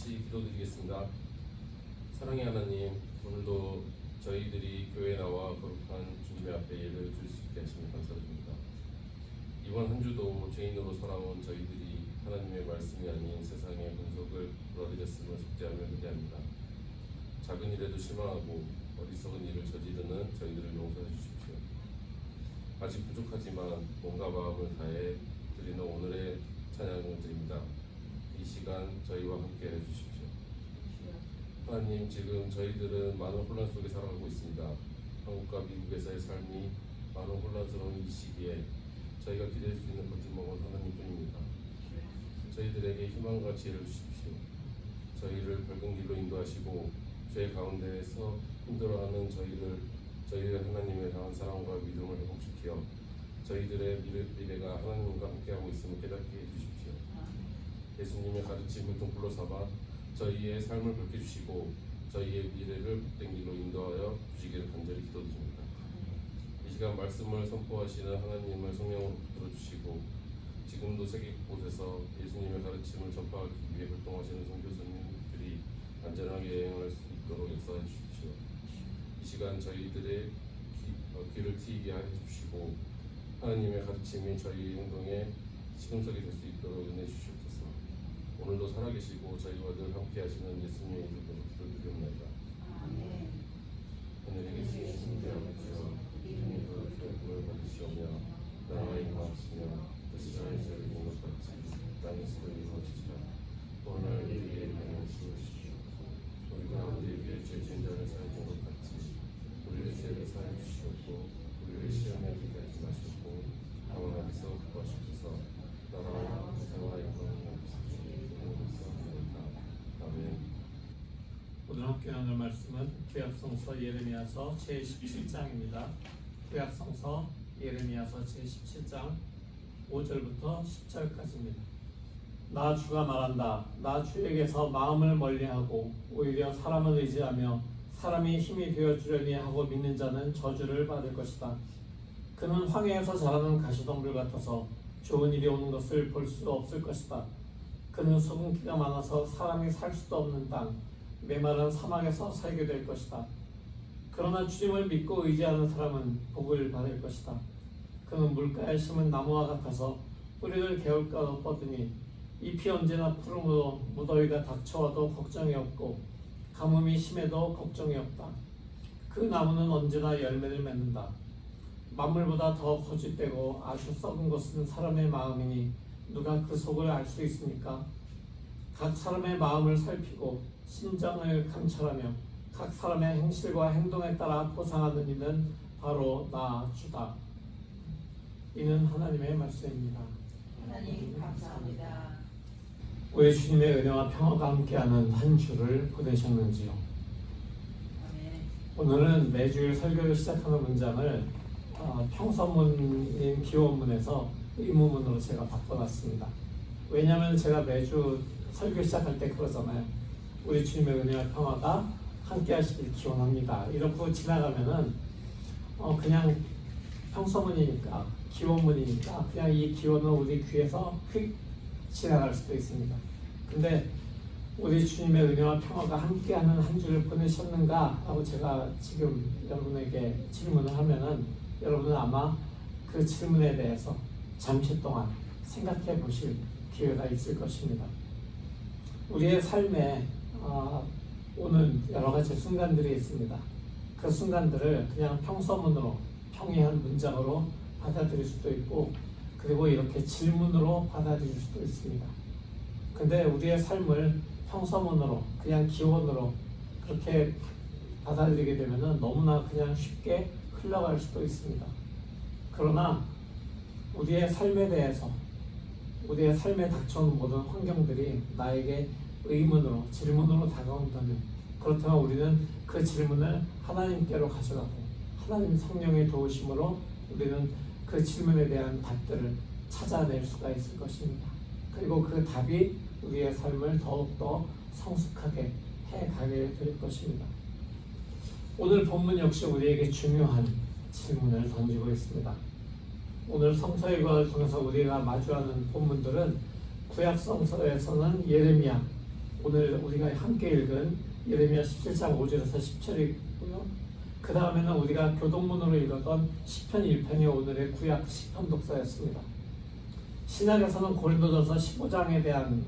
같이 기도드리겠습니다. 사랑의 하나님, 오늘도 저희들이 교회에 나와 거룩한 주님의 앞에 예배를 드릴 수 있게 하시니 감사드립니다. 이번 한 주도 죄인으로 살아온 저희들이 하나님의 말씀이 아닌 세상의 분석을 불화되었음을 속죄하며 기대합니다. 작은 일에도 실망하고 어리석은 일을 저지르는 저희들을 용서해 주십시오. 아직 부족하지만 몸과 마음을 다해 드리는 오늘의 찬양을 드립니다. 이 시간 저희와 함께 해주십시오. 하나님, 지금 저희들은 많은 혼란 속에 살아가고 있습니다. 한국과 미국에서의 삶이 많은 혼란스러운 이 시기에 저희가 기댈 수 있는 버팀목은 하나님뿐입니다. 저희들에게 희망과 지혜를 주십시오. 저희를 밝은 길로 인도하시고 죄 가운데에서 힘들어하는 저희의 하나님에 대한 사랑과 믿음을 회복시켜 저희들의 미래가 하나님과 함께하고 있음을 깨닫게 해주십시오. 예수님의 가르침을 등불로 삼아 저희의 삶을 밝혀주시고 저희의 미래를 복된 길로 인도하여 주시기를 간절히 기도드립니다. 이 시간 말씀을 선포하시는 하나님을 성령으로 붙들어주시고 지금도 세계 곳곳에서 예수님의 가르침을 전파하기 위해 활동하시는 선교사님들이 안전하게 여행할 수 있도록 역사해 주십시오. 이 시간 저희들의 귀를 트이게 해주시고 하나님의 가르침이 저희 행동에 시금석이 될 수 있도록 은혜 주시옵소서. 오늘도 살아계시고 저희와 늘 함께 하시는 예수님의 이름으로 기도드립니다. 아멘. 하늘에 계신 우리 아버지여, 이름이 거룩히 여김을 받으시오며 나라가 임하옵시며 뜻이 하늘에서 이룬 것 같이 땅에서도 이루어지리라. 오늘 우리에게 일하여 주시옵시오. 우리가 우리에게 죄 지은 자를 사하여 준 것 같이 우리의 죄를 사하여 주시옵고 우리를 시험에 들게 하지 마시고 다만 악에서 구하시옵소서. 나라와 권세와 영광이 아멘. 오늘 함께 나눌 말씀은 구약성서 예레미야서 제17장입니다. 구약성서 예레미야서 제17장 5절부터 10절까지입니다. 나 주가 말한다. 나 주에게서 마음을 멀리하고 오히려 사람을 의지하며 사람이 힘이 되어주려니 하고 믿는 자는 저주를 받을 것이다. 그는 황해에서 자라는 가시덤불 같아서 좋은 일이 오는 것을 볼 수 없을 것이다. 그는 수분기가 많아서 사람이 살 수도 없는 땅, 메마른 사막에서 살게 될 것이다. 그러나 주님을 믿고 의지하는 사람은 복을 받을 것이다. 그는 물가에 심은 나무와 같아서 뿌리를 개울가로 뻗으니 잎이 언제나 푸르므로 무더위가 닥쳐와도 걱정이 없고 가뭄이 심해도 걱정이 없다. 그 나무는 언제나 열매를 맺는다. 만물보다 더 거짓되고 아주 썩은 것은 사람의 마음이니 누가 그 속을 알 수 있습니까? 각 사람의 마음을 살피고 심장을 감찰하며 각 사람의 행실과 행동에 따라 보상하는 이는 바로 나 주다. 이는 하나님의 말씀입니다. 하나님 감사합니다. 우리 주님의 은혜와 평화가 함께하는 한 주를 보내셨는지요? 아멘. 오늘은 매주일 설교를 시작하는 문장을 평서문인 기원문에서 의문문으로 제가 바꿔놨습니다. 왜냐하면 제가 매주 설교 시작할 때 그러잖아요. 우리 주님의 은혜와 평화가 함께 하시길 기원합니다. 이러고 지나가면은 그냥 평서문이니까 기원문이니까 그냥 이 기원은 우리 귀에서 휙 지나갈 수도 있습니다. 근데 우리 주님의 은혜와 평화가 함께하는 한 주를 보내셨는가 하고 제가 지금 여러분에게 질문을 하면은 여러분은 아마 그 질문에 대해서 잠시 동안 생각해 보실 기회가 있을 것입니다. 우리의 삶에 오는 여러 가지 순간들이 있습니다. 그 순간들을 그냥 평서문으로 평이한 문장으로 받아들일 수도 있고 그리고 이렇게 질문으로 받아들일 수도 있습니다. 근데 우리의 삶을 평서문으로 그냥 기원으로 그렇게 받아들이게 되면 너무나 그냥 쉽게 흘러갈 수도 있습니다. 그러나 우리의 삶에 대해서 우리의 삶에 닥쳐오는 모든 환경들이 나에게 의문으로 질문으로 다가온다면 그렇다면 우리는 그 질문을 하나님께로 가져가고 하나님 성령의 도우심으로 우리는 그 질문에 대한 답들을 찾아낼 수가 있을 것입니다. 그리고 그 답이 우리의 삶을 더욱더 성숙하게 해가게 될 것입니다. 오늘 본문 역시 우리에게 중요한 질문을 던지고 있습니다. 오늘 성서일과를 통해서 우리가 마주하는 본문들은 구약 성서에서는 예레미야, 오늘 우리가 함께 읽은 예레미야 17장 5절에서 10절이고요. 그 다음에는 우리가 교동문으로 읽었던 시편 1편이 오늘의 구약 시편 독서였습니다. 신약에서는 고린도전서 15장에 대한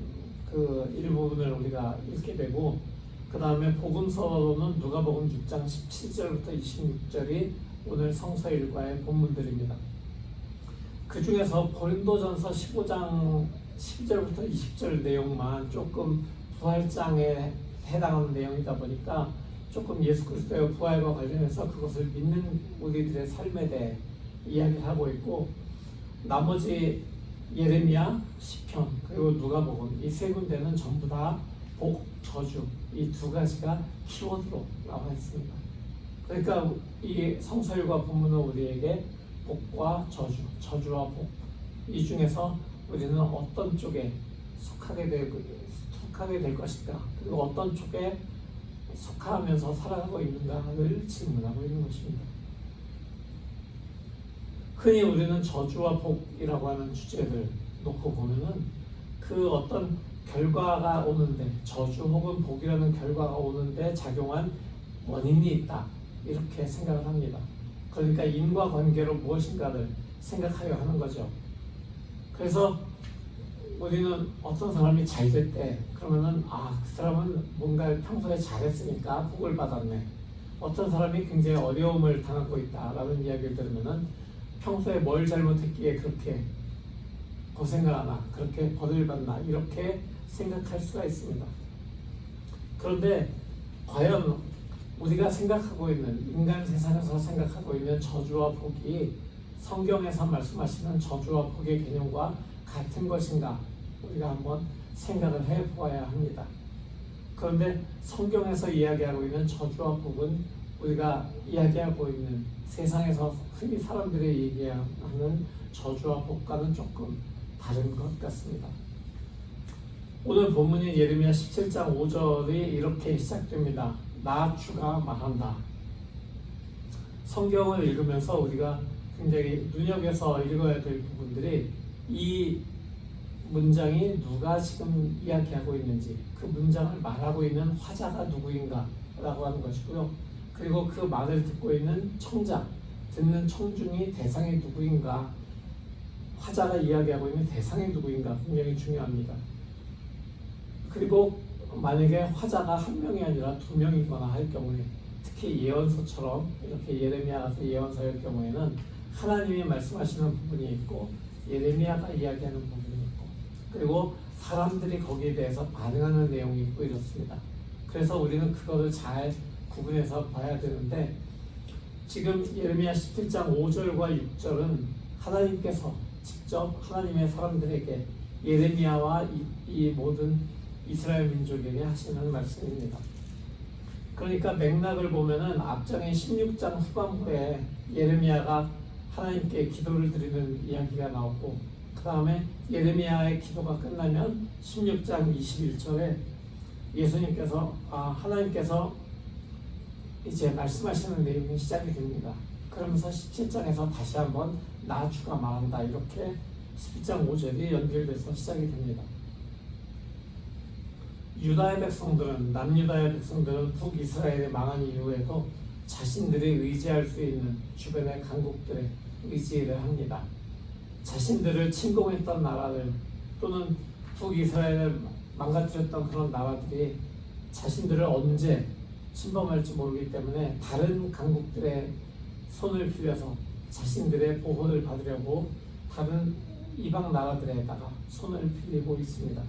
그 일부분을 우리가 읽게 되고, 그 다음에 복음서로는 누가복음 6장 17절부터 26절이 오늘 성서 일과의 본문들입니다. 그 중에서 고린도전서 15장 10절부터 20절 내용만 조금 부활장에 해당하는 내용이다 보니까 조금 예수 그리스도의 부활과 관련해서 그것을 믿는 우리들의 삶에 대해 이야기를 하고 있고, 나머지 예레미야, 시편, 그리고 누가복음 이 세 군데는 전부 다 복, 저주 이 두 가지가 키워드로 나와 있습니다. 그러니까 이 성서일과 본문은 우리에게 복과 저주, 저주와 복, 이 중에서 우리는 어떤 쪽에 속하게 될 것인가, 그리고 어떤 쪽에 속하면서 살아가고 있는가를 질문하고 있는 것입니다. 흔히 우리는 저주와 복이라고 하는 주제를 놓고 보면은 그 어떤 결과가 오는데, 저주 혹은 복이라는 결과가 오는데 작용한 원인이 있다, 이렇게 생각을 합니다. 그러니까 인과관계로 무엇인가를 생각하려 하는 거죠. 그래서 우리는 어떤 사람이 잘 될 때 그러면은 그 사람은 뭔가 평소에 잘했으니까 복을 받았네. 어떤 사람이 굉장히 어려움을 당하고 있다라는 이야기를 들으면은 평소에 뭘 잘못했기에 그렇게 고생을 하나, 그렇게 벌을 받나, 이렇게 생각할 수가 있습니다. 그런데 과연 우리가 생각하고 있는, 인간 세상에서 생각하고 있는 저주와 복이 성경에서 말씀하시는 저주와 복의 개념과 같은 것인가, 우리가 한번 생각을 해보아야 합니다. 그런데 성경에서 이야기하고 있는 저주와 복은 우리가 이야기하고 있는 세상에서 흔히 사람들이 얘기하는 저주와 복과는 조금 다른 것 같습니다. 오늘 본문인 예레미야 17장 5절이 이렇게 시작됩니다. 나 주가 말한다. 성경을 읽으면서 우리가 굉장히 눈여겨서 읽어야 될 부분들이, 이 문장이 누가 지금 이야기하고 있는지, 그 문장을 말하고 있는 화자가 누구인가 라고 하는 것이고요. 그리고 그 말을 듣고 있는 청자, 듣는 청중이 대상이 누구인가, 화자가 이야기하고 있는 대상이 누구인가 굉장히 중요합니다. 그리고 만약에 화자가 한 명이 아니라 두 명이거나 할 경우에, 특히 예언서처럼 이렇게 예레미야 같은 예언서일 경우에는 하나님이 말씀하시는 부분이 있고 예레미야가 이야기하는 부분이 있고, 그리고 사람들이 거기에 대해서 반응하는 내용이 있고 이렇습니다. 그래서 우리는 그거를 잘 구분해서 봐야 되는데, 지금 예레미야 17장 5절과 6절은 하나님께서 직접 하나님의 사람들에게, 예레미야와 이 모든 이스라엘 민족에게 하시는 말씀입니다. 그러니까 맥락을 보면은 앞장에 16장 후반부에 예레미야가 하나님께 기도를 드리는 이야기가 나오고, 그 다음에 예레미야의 기도가 끝나면 16장 21절에 예수님께서 하나님께서 이제 말씀하시는 내용이 시작이 됩니다. 그러면서 17장에서 다시 한번 나 주가 말한다, 이렇게 17장 5절이 연결돼서 시작이 됩니다. 유다의 백성들은, 남유다의 백성들은 북이스라엘이 망한 이후에도 자신들이 의지할 수 있는 주변의 강국들에 의지를 합니다. 자신들을 침공했던 나라들, 또는 북이스라엘을 망가뜨렸던 그런 나라들이 자신들을 언제 침범할지 모르기 때문에 다른 강국들의 손을 빌려서 자신들의 보호를 받으려고 다른 이방 나라들에다가 손을 빌리고 있습니다.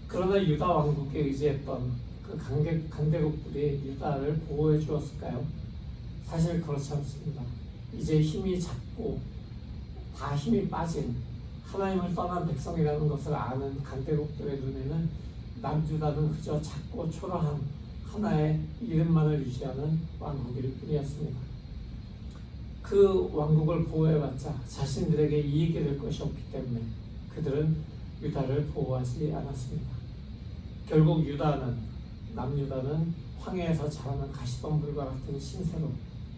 그러나 유다 왕국에 의지했던 그 강대국들이 유다를 보호해 주었을까요? 사실 그렇지 않습니다. 이제 힘이 작고 다 힘이 빠진, 하나님을 떠난 백성이라는 것을 아는 강대국들의 눈에는 남유다는 그저 작고 초라한 하나의 이름만을 유지하는 왕국일 뿐이었습니다. 그 왕국을 보호해봤자 자신들에게 이익이 될 것이 없기 때문에 그들은 유다를 보호하지 않았습니다. 결국 남유다는 황해에서 자라는 가시덤불과 같은 신세로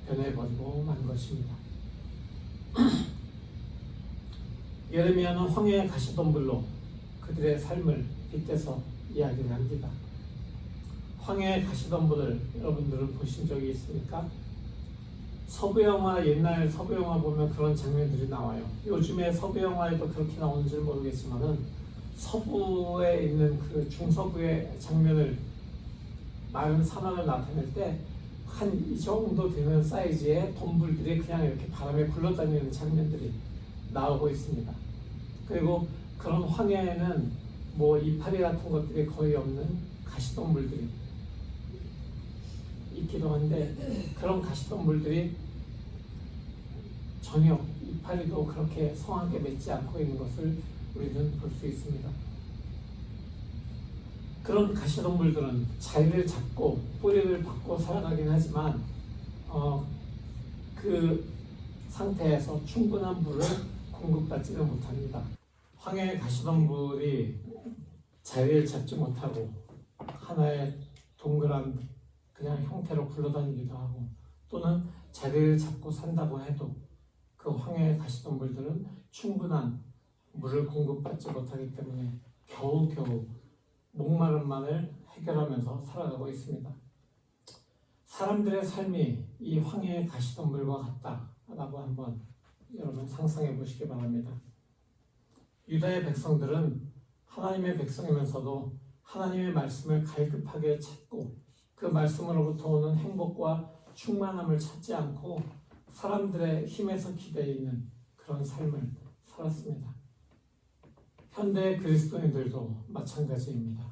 변해버리고 만 것입니다. 예레미야는 황해의 가시덤불로 그들의 삶을 빗대서 이야기를 합니다. 황해의 가시덤불을 여러분들은 보신 적이 있습니까? 서부 영화, 옛날 서부 영화 보면 그런 장면들이 나와요. 요즘에 서부 영화에도 그렇게 나오는지 모르겠지만은 서부에 있는 그 중서부의 장면을 마른 사막을 나타낼 때 한 이 정도 되는 사이즈의 덤불들이 그냥 이렇게 바람에 굴러다니는 장면들이 나오고 있습니다. 그리고 그런 황해에는 뭐 이파리 같은 것들이 거의 없는 가시덤불들이 있기도 한데, 그런 가시덤불들이 전혀 이파리도 그렇게 성하게 맺지 않고 있는 것을 우리는 볼 수 있습니다. 그런 가시덤불들은 자리를 잡고 뿌리를 받고 살아가긴 하지만 그 상태에서 충분한 물을 공급받지는 못합니다. 황해의 가시덤불이 자리를 잡지 못하고 하나의 동그란 그냥 형태로 굴러다니기도 하고, 또는 자리를 잡고 산다고 해도 그 황해의 가시덤불들은 충분한 물을 공급받지 못하기 때문에 겨우겨우 목마름만을 해결하면서 살아가고 있습니다. 사람들의 삶이 이 황해의 가시덤불과 같다라고 한번 여러분 상상해 보시기 바랍니다. 유다의 백성들은 하나님의 백성이면서도 하나님의 말씀을 갈급하게 찾고 그 말씀으로부터 오는 행복과 충만함을 찾지 않고 사람들의 힘에서 기대어 있는 그런 삶을 살았습니다. 현대 그리스도인들도 마찬가지입니다.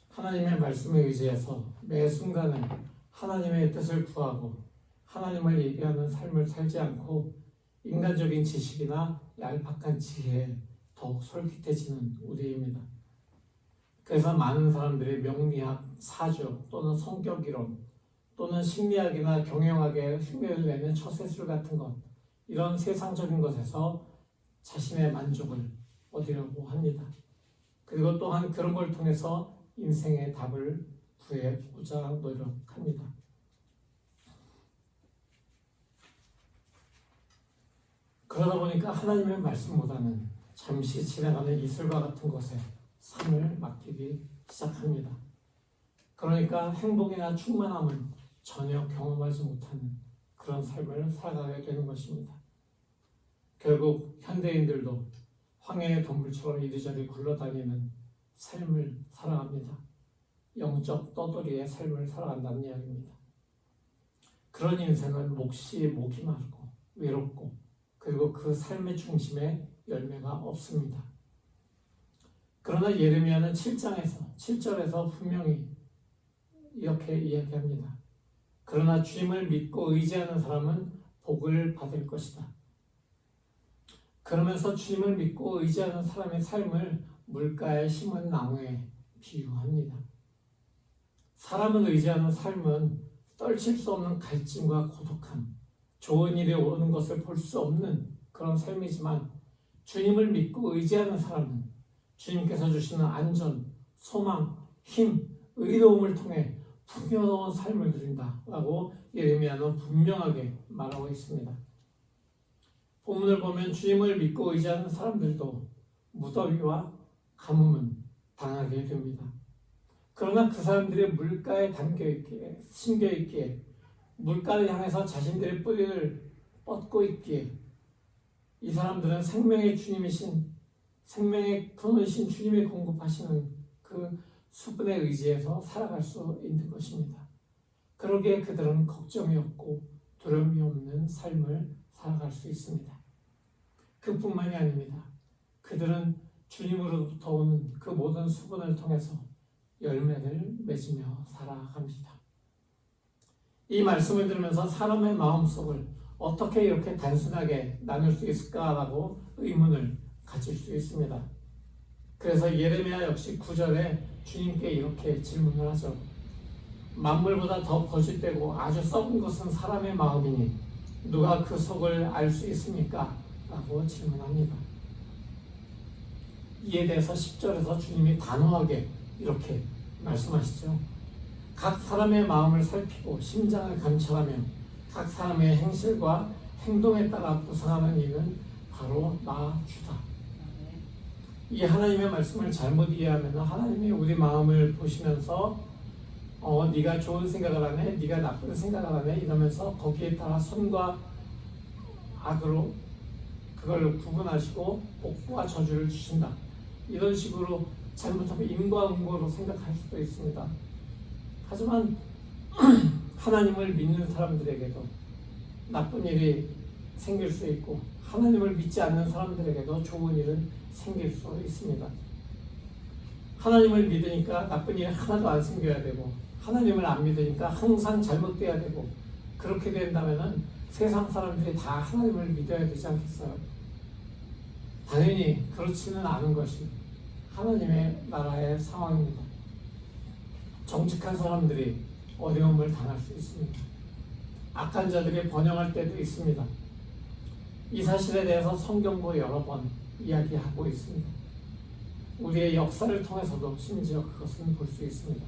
하나님의 말씀에 의지해서 매 순간을 하나님의 뜻을 구하고 하나님을 예배하는 삶을 살지 않고 인간적인 지식이나 얄팍한 지혜에 더욱 솔깃해지는 우리입니다. 그래서 많은 사람들이 명리학, 사주 또는 성격이론 또는 심리학이나 경영학에 흉내를 내는 처세술 같은 것, 이런 세상적인 것에서 자신의 만족을 얻으려고 합니다. 그리고 또한 그런 걸 통해서 인생의 답을 구해보자 노력합니다. 그러다 보니까 하나님의 말씀보다는 잠시 지나가는 이슬과 같은 것에 삶을 맡기기 시작합니다. 그러니까 행복이나 충만함을 전혀 경험하지 못하는 그런 삶을 살아가게 되는 것입니다. 결국 현대인들도 황해의 덤불처럼 이리저리 굴러다니는 삶을 살아갑니다. 영적 떠돌이의 삶을 살아간다는 이야기입니다. 그런 인생은 목이 마르고 외롭고, 그리고 그 삶의 중심에 열매가 없습니다. 그러나 예레미야는 7절에서 분명히 이렇게 이야기합니다. 그러나 주님을 믿고 의지하는 사람은 복을 받을 것이다. 그러면서 주님을 믿고 의지하는 사람의 삶을 물가에 심은 나무에 비유합니다. 사람을 의지하는 삶은 떨칠 수 없는 갈증과 고독함, 좋은 일이 오는 것을 볼 수 없는 그런 삶이지만, 주님을 믿고 의지하는 사람은 주님께서 주시는 안전, 소망, 힘, 의로움을 통해 풍요로운 삶을 누린다라고 예레미야는 분명하게 말하고 있습니다. 본문을 보면 주님을 믿고 의지하는 사람들도 무더위와 가뭄은 당하게 됩니다. 그러나 그 사람들이 물가에 담겨있기에, 심겨있기에, 물가를 향해서 자신들의 뿌리를 뻗고 있기에 이 사람들은 생명의 주님이신, 생명의 근원이신 주님이 공급하시는 그 수분에 의지해서 살아갈 수 있는 것입니다. 그러기에 그들은 걱정이 없고 두려움이 없는 삶을 살아갈 수 있습니다. 그뿐만이 아닙니다. 그들은 주님으로부터 오는 그 모든 수분을 통해서 열매를 맺으며 살아갑니다. 이 말씀을 들으면서 사람의 마음속을 어떻게 이렇게 단순하게 나눌 수 있을까라고 의문을 가질 수 있습니다. 그래서 예레미야 역시 9절에 주님께 이렇게 질문을 하죠. 만물보다 더 거짓되고 아주 썩은 것은 사람의 마음이니 누가 그 속을 알 수 있습니까? 라고 질문합니다. 이에 대해서 10절에서 주님이 단호하게 이렇게 말씀하시죠. 각 사람의 마음을 살피고 심장을 감찰하며 각 사람의 행실과 행동에 따라 보상하는 이는 바로 나 주다. 이 하나님의 말씀을 잘못 이해하면 하나님이 우리 마음을 보시면서 네가 좋은 생각을 하네, 네가 나쁜 생각을 하네 이러면서 거기에 따라 선과 악으로 그걸 구분하시고 복과 저주를 주신다. 이런 식으로 잘못하면 인과응보로 생각할 수도 있습니다. 하지만 하나님을 믿는 사람들에게도 나쁜 일이 생길 수 있고 하나님을 믿지 않는 사람들에게도 좋은 일은 생길 수 있습니다. 하나님을 믿으니까 나쁜 일이 하나도 안 생겨야 되고 하나님을 안 믿으니까 항상 잘못돼야 되고 그렇게 된다면 세상 사람들이 다 하나님을 믿어야 되지 않겠어요? 당연히 그렇지는 않은 것이 하나님의 나라의 상황입니다. 정직한 사람들이 어려움을 당할 수 있습니다. 악한 자들이 번영할 때도 있습니다. 이 사실에 대해서 성경도 여러 번 이야기하고 있습니다. 우리의 역사를 통해서도 심지어 그것은 볼 수 있습니다.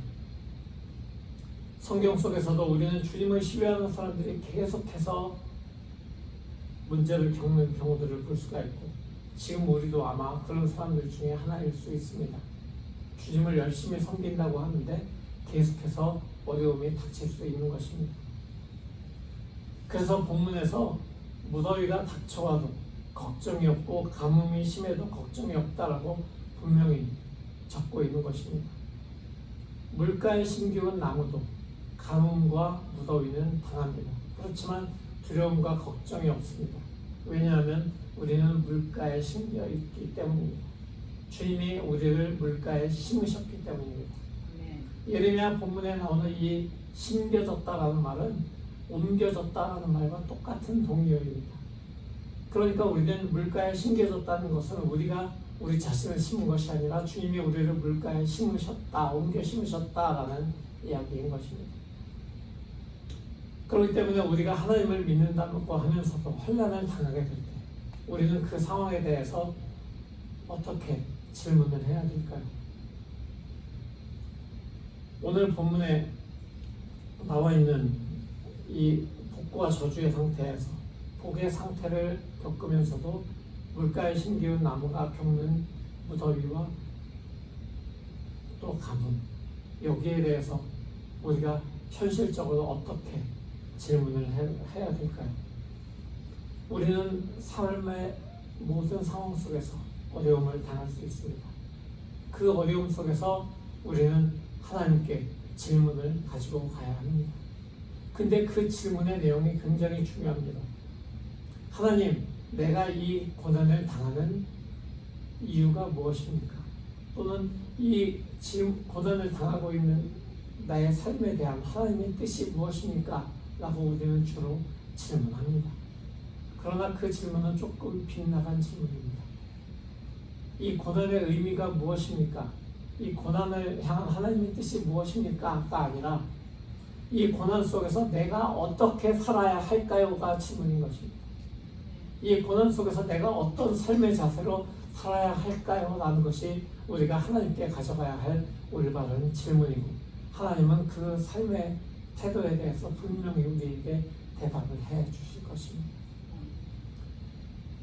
성경 속에서도 우리는 주님을 신뢰하는 사람들이 계속해서 문제를 겪는 경우들을 볼 수가 있고 지금 우리도 아마 그런 사람들 중에 하나일 수 있습니다. 주님을 열심히 섬긴다고 하는데 계속해서 어려움이 닥칠 수 있는 것입니다. 그래서 본문에서 무더위가 닥쳐와도 걱정이 없고 가뭄이 심해도 걱정이 없다라고 분명히 적고 있는 것입니다. 물가에 심기운 나무도 가뭄과 무더위는 당합니다. 그렇지만 두려움과 걱정이 없습니다. 왜냐하면 우리는 물가에 심겨 있기 때문입니다. 주님이 우리를 물가에 심으셨기 때문입니다. 예레미야 본문에 나오는 이 심겨졌다라는 말은 옮겨졌다라는 말과 똑같은 동의어입니다. 그러니까 우리는 물가에 심겨졌다는 것은 우리가 우리 자신을 심은 것이 아니라 주님이 우리를 물가에 심으셨다, 옮겨 심으셨다라는 이야기인 것입니다. 그렇기 때문에 우리가 하나님을 믿는다고 하면서도 환난을 당하게 될 때 우리는 그 상황에 대해서 어떻게 질문을 해야 될까요? 오늘 본문에 나와 있는 이 복과 저주의 상태에서 복의 상태를 겪으면서도 물가에 심기운 나무가 겪는 무더위와 또 가뭄, 여기에 대해서 우리가 현실적으로 어떻게 질문을 해야 될까요? 우리는 삶의 모든 상황 속에서 어려움을 당할 수 있습니다. 그 어려움 속에서 우리는 하나님께 질문을 가지고 가야 합니다. 근데 그 질문의 내용이 굉장히 중요합니다. 하나님, 내가 이 고난을 당하는 이유가 무엇입니까? 또는 이 고난을 당하고 있는 나의 삶에 대한 하나님의 뜻이 무엇입니까? 라고 우리는 주로 질문합니다. 그러나 그 질문은 조금 빗나간 질문입니다. 이 고난의 의미가 무엇입니까? 이 고난을 향한 하나님의 뜻이 무엇입니까?가 아니라 이 고난 속에서 내가 어떻게 살아야 할까요?가 질문인 것입니다. 이 고난 속에서 내가 어떤 삶의 자세로 살아야 할까요? 라는 것이 우리가 하나님께 가져가야 할 올바른 질문이고 하나님은 그 삶의 태도에 대해서 분명히 우리에게 대답을 해 주실 것입니다.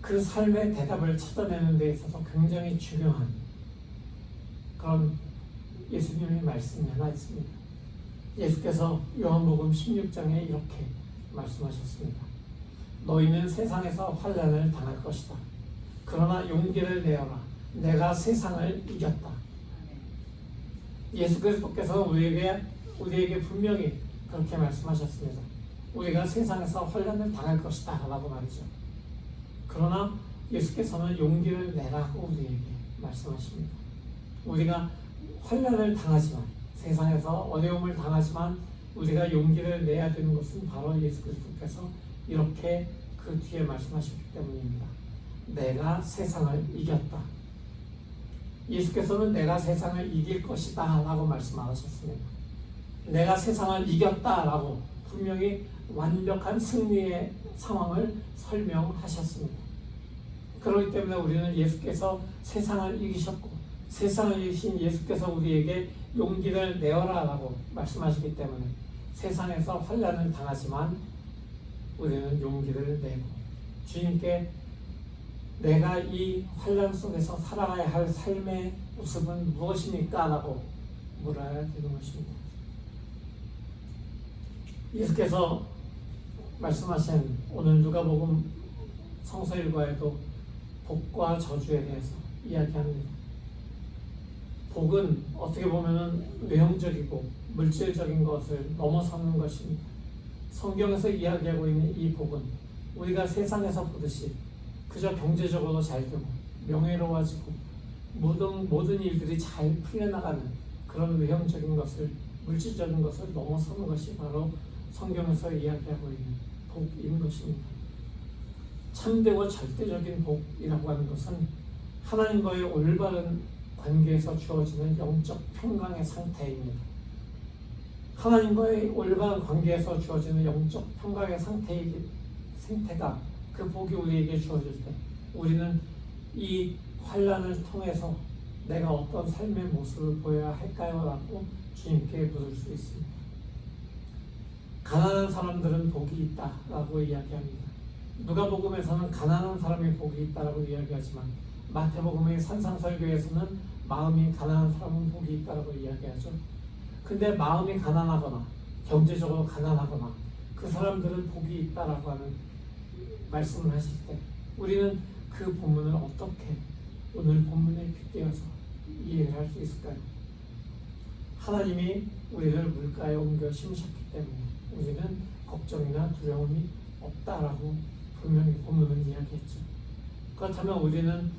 그 삶의 대답을 찾아내는 데 있어서 굉장히 중요한 그런 예수님의 말씀이 하나 있습니다. 예수께서 요한복음 16장에 이렇게 말씀하셨습니다. 너희는 세상에서 환난을 당할 것이다. 그러나 용기를 내어라. 내가 세상을 이겼다. 예수 그리스도께서 우리에게 분명히 그렇게 말씀하셨습니다. 우리가 세상에서 환난을 당할 것이다 라고 말이죠. 그러나 예수께서는 용기를 내라고 우리에게 말씀하십니다. 우리가 환난을 당하지만 세상에서 어려움을 당하지만 우리가 용기를 내야 되는 것은 바로 예수 그리스도께서 이렇게 그 뒤에 말씀하셨기 때문입니다. 내가 세상을 이겼다. 예수께서는 내가 세상을 이길 것이다 라고 말씀하셨습니다. 내가 세상을 이겼다 라고 분명히 완벽한 승리의 상황을 설명하셨습니다. 그렇기 때문에 우리는 예수께서 세상을 이기셨고 세상을 이기신 예수께서 우리에게 용기를 내어라 라고 말씀하시기 때문에 세상에서 환난을 당하지만 우리는 용기를 내고 주님께 내가 이 환란 속에서 살아가야 할 삶의 모습은 무엇입니까? 라고 물어야 되는 것입니다. 예수께서 말씀하신 오늘 누가복음 성서 일과에도 복과 저주에 대해서 이야기합니다. 복은 어떻게 보면 외형적이고 물질적인 것을 넘어서는 것입니다. 성경에서 이야기하고 있는 이 복은 우리가 세상에서 보듯이 그저 경제적으로 잘 되고 명예로워지고 모든 일들이 잘 풀려나가는 그런 외형적인 것을, 물질적인 것을 넘어서는 것이 바로 성경에서 이야기하고 있는 복인 것입니다. 참되고 절대적인 복이라고 하는 것은 하나님과의 올바른 관계에서 주어지는 영적 평강의 상태입니다. 하나님과의 올바른 관계에서 주어지는 영적 평강의 상태가 그 복이 우리에게 주어질 때 우리는 이 환란을 통해서 내가 어떤 삶의 모습을 보여야 할까요? 라고 주님께 물을 수 있습니다. 가난한 사람들은 복이 있다라고 이야기합니다. 누가복음에서는 가난한 사람의 복이 있다라고 이야기하지만 마태복음의 산상설교에서는 마음이 가난한 사람은 복이 있다라고 이야기하죠. 근데 마음이 가난하거나 경제적으로 가난하거나 그 사람들은 복이 있다라고 하는 말씀을 하실 때 우리는 그 본문을 어떻게 오늘 본문에 빗대어서 이해를 할 수 있을까요? 하나님이 우리를 물가에 옮겨 심으셨기 때문에 우리는 걱정이나 두려움이 없다라고 분명히 본문은 이야기했죠. 그렇다면 우리는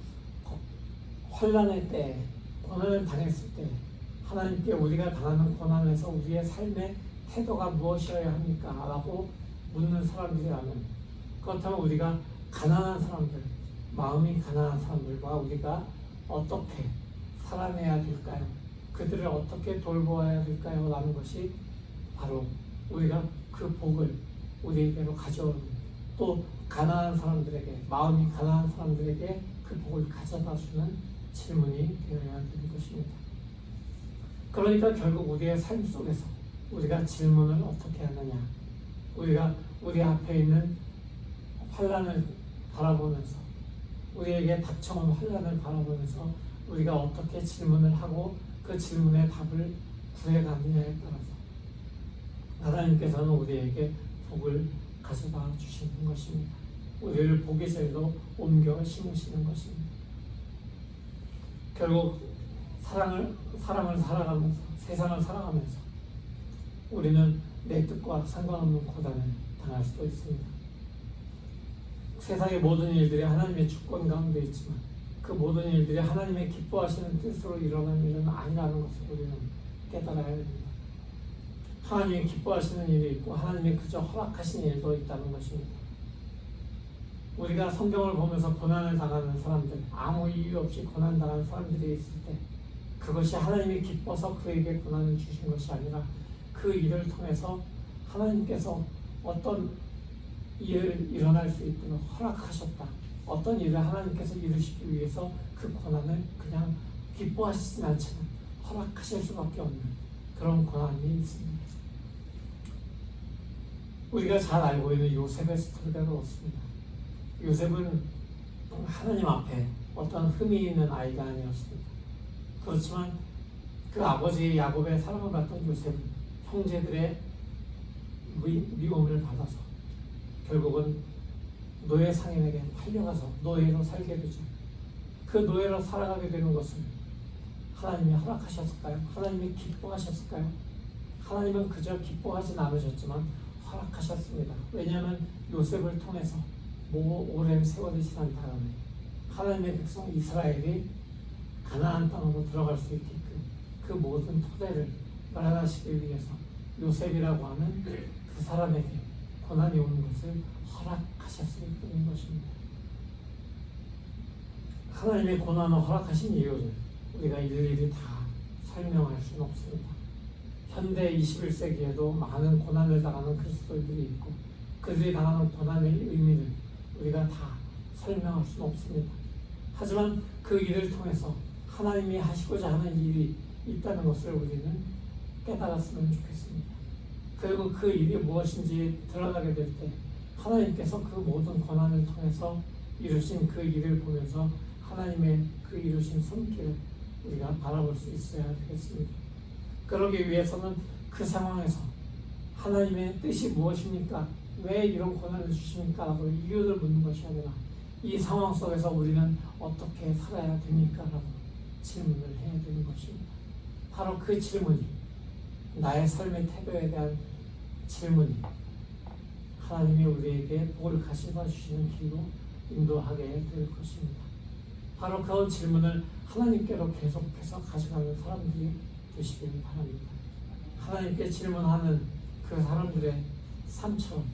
환란의 때, 고난을 당했을 때 하나님께 우리가 당하는 고난에서 우리의 삶의 태도가 무엇이어야 합니까? 라고 묻는 사람들이라면, 그렇다면 우리가 가난한 사람들, 마음이 가난한 사람들과 우리가 어떻게 살아내야 될까요? 그들을 어떻게 돌보아야 될까요? 라는 것이 바로 우리가 그 복을 우리에게로 가져오는, 또 가난한 사람들에게, 마음이 가난한 사람들에게 그 복을 가져다 주는 질문이 되어야 되는 것입니다. 그러니까 결국 우리의 삶 속에서 우리가 질문을 어떻게 하느냐, 우리가 우리 앞에 있는 환란을 바라보면서, 우리에게 닥쳐온 환란을 바라보면서 우리가 어떻게 질문을 하고 그 질문의 답을 구해가느냐에 따라서 하나님께서는 우리에게 복을 가져다 주시는 것입니다. 우리를 복의 절로 옮겨 심으시는 것입니다. 결국 사랑을 살아가면서, 세상을 살아가면서 우리는 내 뜻과 상관없는 고난을 당할 수도 있습니다. 세상의 모든 일들이 하나님의 주권 가운데 있지만 그 모든 일들이 하나님의 기뻐하시는 뜻으로 일어나는 일은 아니라는 것을 우리는 깨달아야 됩니다. 하나님이 기뻐하시는 일이 있고 하나님이 그저 허락하신 일도 있다는 것입니다. 우리가 성경을 보면서 고난을 당하는 사람들, 아무 이유 없이 고난당하는 사람들이 있을 때 그것이 하나님이 기뻐서 그에게 고난을 주신 것이 아니라 그 일을 통해서 하나님께서 어떤 일을 일어날 수 있도록 허락하셨다. 어떤 일을 하나님께서 이루시기 위해서 그 고난을 그냥 기뻐하시진 않지만 허락하실 수밖에 없는 그런 고난이 있습니다. 우리가 잘 알고 있는 요셉의 스토리가 그렇습니다. 요셉은 하나님 앞에 어떤 흠이 있는 아이가 아니었습니다. 그렇지만 그 아버지 야곱의 사랑을 받던 요셉은 형제들의 미움을 받아서 결국은 노예 상인에게 팔려가서 노예로 살게 되죠. 그 노예로 살아가게 되는 것을 하나님이 허락하셨을까요? 하나님이 기뻐하셨을까요? 하나님은 그저 기뻐하진 않으셨지만 허락하셨습니다. 왜냐하면 요셉을 통해서 오랜 세월이 지난 다음에 하나님의 백성 이스라엘이 가나안 땅으로 들어갈 수 있게끔 그 모든 토대를 마련하시기 위해서 요셉이라고 하는 그 사람에게 고난이 오는 것을 허락하셨을 뿐인 것입니다. 하나님의 고난을 허락하신 이유를 우리가 일일이 다 설명할 수는 없습니다. 현대 21세기에도 많은 고난을 당하는 그리스도인들이 있고 그들이 당하는 고난의 의미를 우리가 다 설명할 수는 없습니다. 하지만 그 일을 통해서 하나님이 하시고자 하는 일이 있다는 것을 우리는 깨달았으면 좋겠습니다. 그리고 그 일이 무엇인지 드러나게 될 때 하나님께서 그 모든 고난을 통해서 이루신 그 일을 보면서 하나님의 그 이루신 손길을 우리가 바라볼 수 있어야 되겠습니다. 그러기 위해서는 그 상황에서 하나님의 뜻이 무엇입니까? 왜 이런 고난을 주십니까? 라고 이유를 묻는 것이 아니라 이 상황 속에서 우리는 어떻게 살아야 됩니까? 라고 질문을 해야 되는 것입니다. 바로 그 질문이, 나의 삶의 태도에 대한 질문이 하나님이 우리에게 복을 가시다 주시는 길로 인도하게 될 것입니다. 바로 그런 질문을 하나님께로 계속해서 가져가는 사람들이 되시길 바랍니다. 하나님께 질문하는 그 사람들의 삶처럼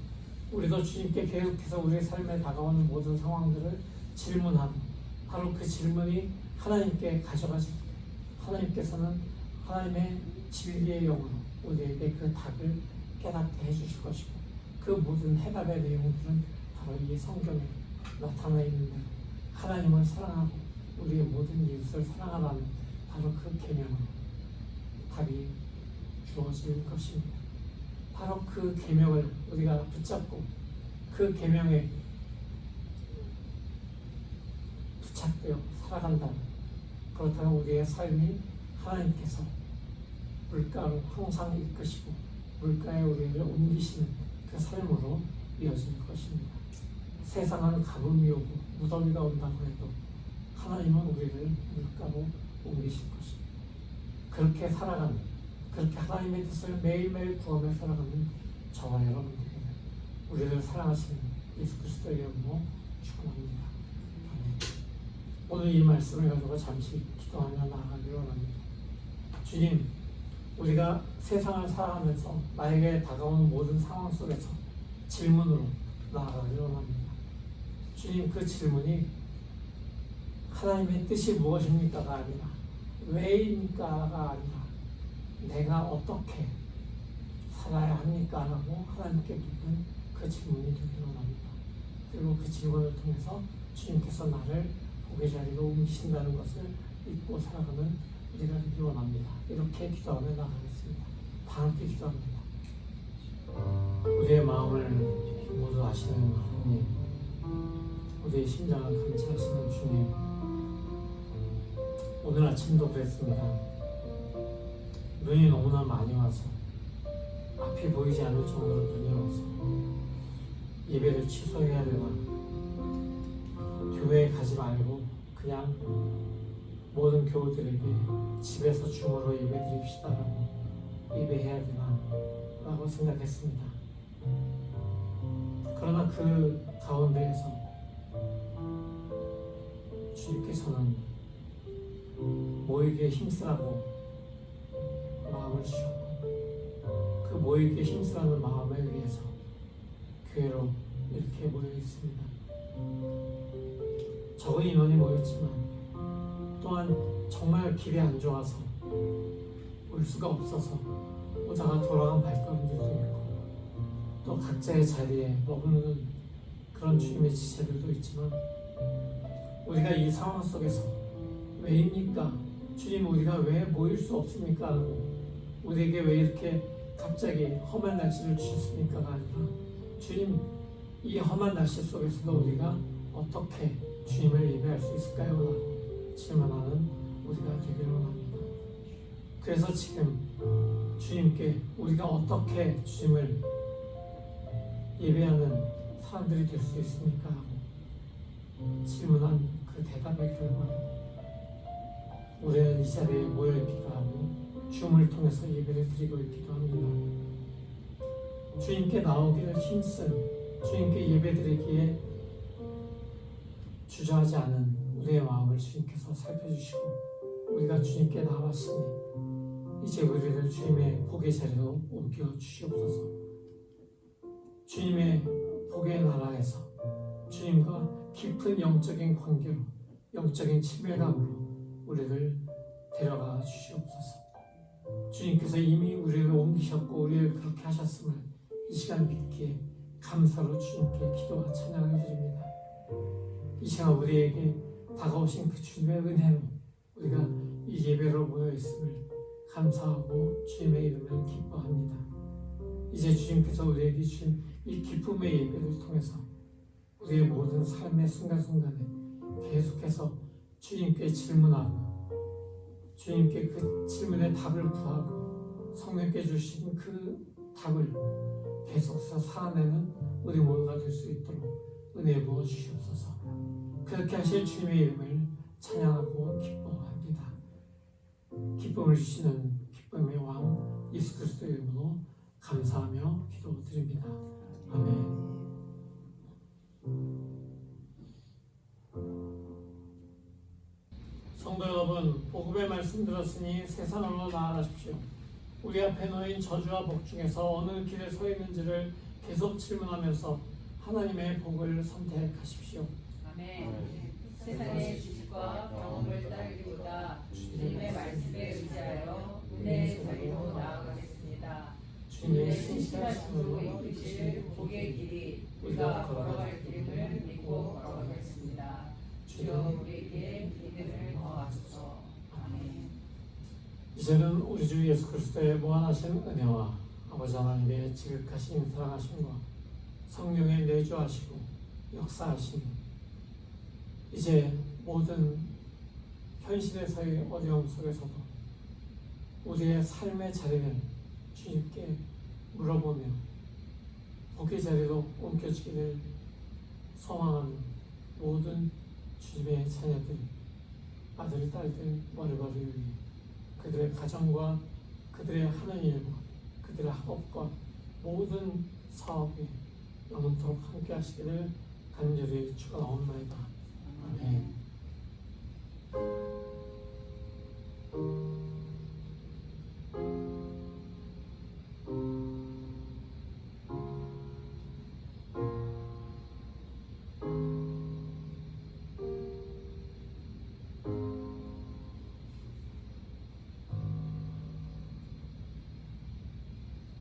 우리도 주님께 계속해서 우리의 삶에 다가오는 모든 상황들을 질문하고, 바로 그 질문이 하나님께 가져가실 때 하나님께서는 하나님의 진리의 영으로 우리에게 그 답을 깨닫게 해주실 것이고, 그 모든 해답의 내용들은 바로 이 성경에 나타나 있는 대로 하나님을 사랑하고 우리의 모든 이웃을 사랑하라는 바로 그 계명으로 답이 주어질 것입니다. 바로 그 계명을 우리가 붙잡고 그 계명에 부착되어 살아간다면, 그렇다면 우리의 삶이 하나님께서 물가로 항상 이끄시고 물가에 우리를 옮기시는 그 삶으로 이어질 것입니다. 세상은 가뭄이 오고 무더위가 온다고 해도 하나님은 우리를 물가로 옮기실 것입니다. 그렇게 살아가는, 그렇게 하나님의 뜻을 매일매일 구하며 살아가는 저와 여러분들에게는 우리를 사랑하시는 예수 그리스도의 이름으로 축원합니다. 아멘. 오늘 이 말씀을 가지고 잠시 기도하며 나아가기를 원합니다. 주님, 우리가 세상을 살아가면서 나에게 다가오는 모든 상황 속에서 질문으로 나아가기를 원합니다. 주님, 그 질문이 하나님의 뜻이 무엇입니까가 아니라 왜입니까가 아니라 내가 어떻게 살아야 합니까? 라고 하나님께 묻는 그 질문이 되기를 원합니다. 그리고 그 질문을 통해서 주님께서 나를 복의 자리로 옮기신다는 것을 믿고 살아가는 우리가 되기 원합니다. 이렇게 기도하며 나가겠습니다. 다 함께 기도합니다. 우리의 마음을 모두 아시는 하나님, 우리의 심장을 감찰하시는 주님, 오늘 아침도 그랬습니다. 눈이 너무나 많이 와서 앞이 보이지 않을 정도로 눈이 와서 예배를 취소해야 되나, 교회에 가지 말고 그냥 모든 교우들에게 집에서 줌으로 예배 드립시다라고 예배해야 되나 라고 생각했습니다. 그러나 그 가운데에서 주님께서는 모이기에 힘쓰라고 마음을 주셨고, 그 모이기에 힘쓰라는 마음에 의해서 교회로 이렇게 모여 있습니다. 적은 인원이 모였지만 또한 정말 길이 안 좋아서 올 수가 없어서 오다가 돌아간 발걸음들도 있고, 또 각자의 자리에 머무는 그런 주님의 지체들도 있지만, 우리가 이 상황 속에서 왜입니까? 주님, 우리가 왜 모일 수 없습니까? 라고 우리에게 왜 이렇게 갑자기 험한 날씨를 주셨습니까가 아니라, 주님, 이 험한 날씨 속에서도 우리가 어떻게 주님을 예배할 수 있을까요? 라고 질문하는 우리가 되기를 원합니다. 그래서 지금 주님께 우리가 어떻게 주님을 예배하는 사람들이 될 수 있습니까? 하고 질문한 그 대답의 결과 우리는 이 자리에 모여있기도 하고 줌을 통해서 예배를 드리고 있기도 합니다. 주님께 나오기를 힘쓴, 주님께 예배드리기에 주저하지 않은 우리의 마음을 주님께서 살펴주시고, 우리가 주님께 나왔으니 이제 우리를 주님의 복의 자리로 옮겨 주시옵소서. 주님의 복의 나라에서 주님과 깊은 영적인 관계로, 영적인 친밀감으로 우리를 데려가 주시옵소서. 주님께서 이미 우리를 옮기셨고 우리를 그렇게 하셨음을 이 시간 믿기에 감사로 주님께 기도와 찬양을 드립니다. 이 시간 우리에게 다가오신 그 주님의 은혜로 우리가 이 예배로 모여 있음을 감사하고 주님의 이름을 기뻐합니다. 이제 주님께서 우리에게 주신 이 기쁨의 예배를 통해서 우리의 모든 삶의 순간순간에 계속해서 주님께 질문하고 주님께 그 질문에 답을 구하고 성령께 주신 그 답을 계속해서 살아내는 우리 모두가 될 수 있도록 은혜 부어 주시옵소서. 그렇게 하실 주님의 이름을 찬양하고 기뻐합니다. 기쁨을 주시는 기쁨의 왕 예수 그리스도의 이름으로 감사하며 기도드립니다. 아멘. 성도 여러분, 복음의 말씀 들었으니 세상으로 나아가십시오. 우리 앞에 놓인 저주와 복 중에서 어느 길에 서 있는지를 계속 질문하면서 하나님의 복을 선택하십시오. 아멘. 세상의 지식과 경험을 따르기보다 주님의 말씀에 의지하여 은혜의 자리로 나아가겠습니다. 주님의 신실하심으로 이끄실 복의 길이 우리가 걸어갈 길임을 믿고 걸어가겠습니다. 주여 우리에게 믿음을 더하소서. 아멘. 이제는 우리 주 예수 그리스도의 무한하신 은혜와 아버지 하나님의 지극하신 사랑하심과 성령의 내주하시고 역사하심, 이제 모든 현실에서의 어려움 속에서도 우리의 삶의 자리를 주님께 물어보며 복의 자리로 옮겨지기를 소망하는 모든 주님의 자녀들, 아들, 딸들, 머리머리 위에 그들의 가정과 그들의 하는 일과 그들의 학업과 모든 사업에 영원토록 함께 하시기를 간절히 축원하옵나이다. 아멘.